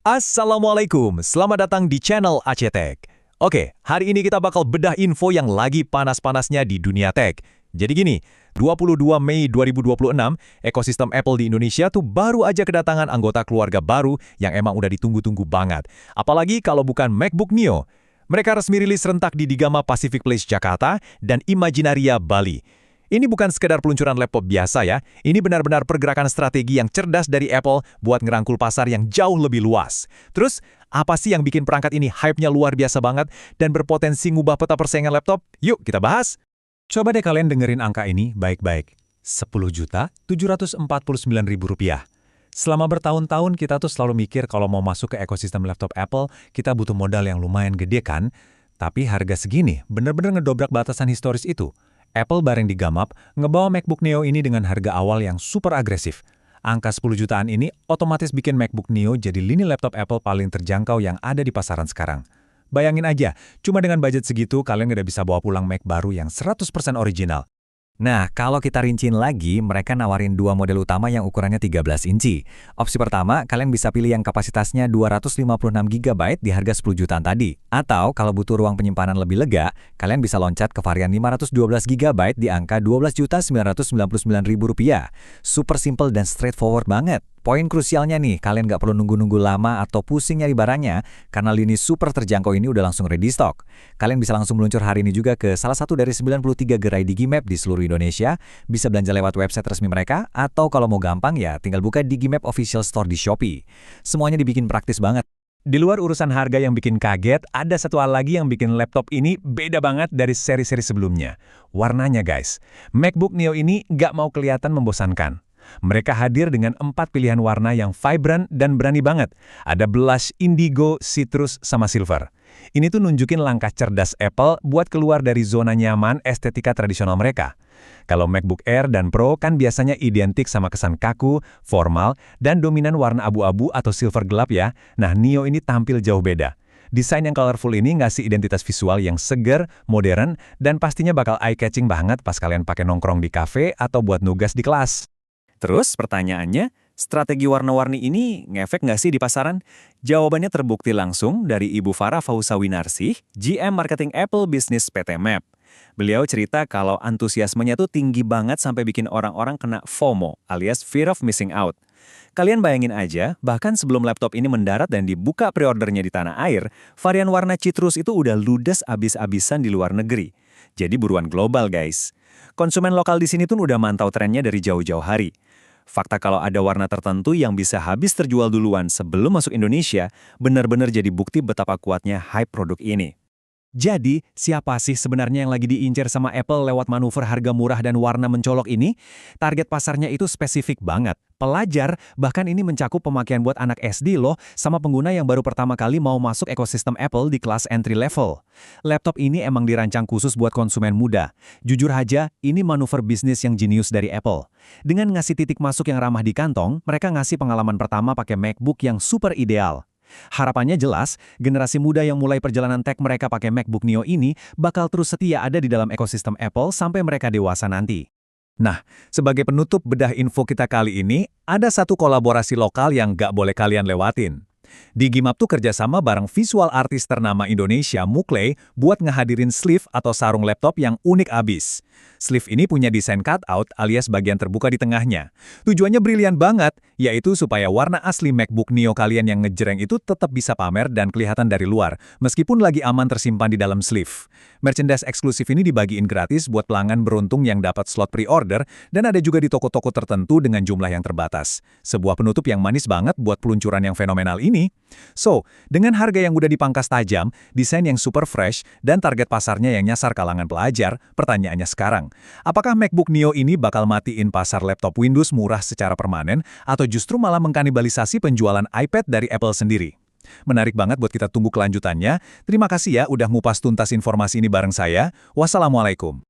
Assalamualaikum, selamat datang di channel Aceh Tech. Oke, hari ini kita bakal bedah info yang lagi panas-panasnya di dunia tech. Jadi gini, 22 Mei 2026, ekosistem Apple di Indonesia tuh baru aja kedatangan anggota keluarga baru yang emang udah ditunggu-tunggu banget. Apalagi kalau bukan MacBook Neo. Mereka resmi rilis rentak di Digama Pacific Place Jakarta dan Imaginaria Bali. Ini bukan sekedar peluncuran laptop biasa ya, ini benar-benar pergerakan strategi yang cerdas dari Apple buat ngerangkul pasar yang jauh lebih luas. Terus, apa sih yang bikin perangkat ini hype-nya luar biasa banget dan berpotensi ngubah peta persaingan laptop? Yuk, kita bahas! Coba deh kalian dengerin angka ini baik-baik. 10.749.000 rupiah. Selama bertahun-tahun kita tuh selalu mikir kalau mau masuk ke ekosistem laptop Apple, kita butuh modal yang lumayan gede kan? Tapi harga segini bener-bener ngedobrak batasan historis itu. Apple bareng digamap ngebawa MacBook Neo ini dengan harga awal yang super agresif. Angka 10 jutaan ini otomatis bikin MacBook Neo jadi lini laptop Apple paling terjangkau yang ada di pasaran sekarang. Bayangin aja, cuma dengan budget segitu kalian udah bisa bawa pulang Mac baru yang 100% original. Nah, kalau kita rinciin lagi, mereka nawarin dua model utama yang ukurannya 13 inci. Opsi pertama, kalian bisa pilih yang kapasitasnya 256 GB di harga 10 jutaan tadi. Atau, kalau butuh ruang penyimpanan lebih lega, kalian bisa loncat ke varian 512 GB di angka Rp12.999.000. Super simple dan straightforward banget. Poin krusialnya nih, kalian nggak perlu nunggu-nunggu lama atau pusing nyari barangnya, karena lini super terjangkau ini udah langsung ready stock. Kalian bisa langsung meluncur hari ini juga ke salah satu dari 93 gerai Digimap di seluruh Indonesia, bisa belanja lewat website resmi mereka, atau kalau mau gampang ya tinggal buka Digimap Official Store di Shopee. Semuanya dibikin praktis banget. Di luar urusan harga yang bikin kaget, ada satu hal lagi yang bikin laptop ini beda banget dari seri-seri sebelumnya. Warnanya guys, MacBook Neo ini nggak mau kelihatan membosankan. Mereka hadir dengan 4 pilihan warna yang vibrant dan berani banget. Ada blush, indigo, citrus, sama silver. Ini tuh nunjukin langkah cerdas Apple buat keluar dari zona nyaman estetika tradisional mereka. Kalau MacBook Air dan Pro kan biasanya identik sama kesan kaku, formal, dan dominan warna abu-abu atau silver gelap ya. Nah, Neo ini tampil jauh beda. Desain yang colorful ini ngasih identitas visual yang seger, modern, dan pastinya bakal eye-catching banget pas kalian pakai nongkrong di kafe atau buat nugas di kelas. Terus pertanyaannya, strategi warna-warni ini ngefek nggak sih di pasaran? Jawabannya terbukti langsung dari Ibu Farah Fausawinarsih, GM Marketing Apple Business PT Map. Beliau cerita kalau antusiasmenya tuh tinggi banget sampai bikin orang-orang kena FOMO alias Fear of Missing Out. Kalian bayangin aja, bahkan sebelum laptop ini mendarat dan dibuka pre-ordernya di tanah air, varian warna citrus itu udah ludes abis-abisan di luar negeri. Jadi buruan global guys. Konsumen lokal di sini tuh udah mantau trennya dari jauh-jauh hari. Fakta kalau ada warna tertentu yang bisa habis terjual duluan sebelum masuk Indonesia, benar-benar jadi bukti betapa kuatnya hype produk ini. Jadi, siapa sih sebenarnya yang lagi diincar sama Apple lewat manuver harga murah dan warna mencolok ini? Target pasarnya itu spesifik banget. Pelajar, bahkan ini mencakup pemakaian buat anak SD loh, sama pengguna yang baru pertama kali mau masuk ekosistem Apple di kelas entry level. Laptop ini emang dirancang khusus buat konsumen muda. Jujur aja, ini manuver bisnis yang jenius dari Apple. Dengan ngasih titik masuk yang ramah di kantong, mereka ngasih pengalaman pertama pakai MacBook yang super ideal. Harapannya jelas, generasi muda yang mulai perjalanan tech mereka pakai MacBook Neo ini bakal terus setia ada di dalam ekosistem Apple sampai mereka dewasa nanti. Nah, sebagai penutup bedah info kita kali ini, ada satu kolaborasi lokal yang nggak boleh kalian lewatin. Digimap tuh kerjasama bareng visual artis ternama Indonesia, Mukley, buat ngehadirin sleeve atau sarung laptop yang unik abis. Sleeve ini punya desain cutout alias bagian terbuka di tengahnya. Tujuannya brilian banget, yaitu supaya warna asli MacBook Neo kalian yang ngejreng itu tetap bisa pamer dan kelihatan dari luar, meskipun lagi aman tersimpan di dalam sleeve. Merchandise eksklusif ini dibagiin gratis buat pelanggan beruntung yang dapat slot pre-order, dan ada juga di toko-toko tertentu dengan jumlah yang terbatas. Sebuah penutup yang manis banget buat peluncuran yang fenomenal ini. So, dengan harga yang udah dipangkas tajam, desain yang super fresh, dan target pasarnya yang nyasar kalangan pelajar, pertanyaannya sekarang, apakah MacBook Neo ini bakal matiin pasar laptop Windows murah secara permanen, atau justru malah mengkanibalisasi penjualan iPad dari Apple sendiri? Menarik banget buat kita tunggu kelanjutannya. Terima kasih ya udah ngupas tuntas informasi ini bareng saya. Wassalamualaikum.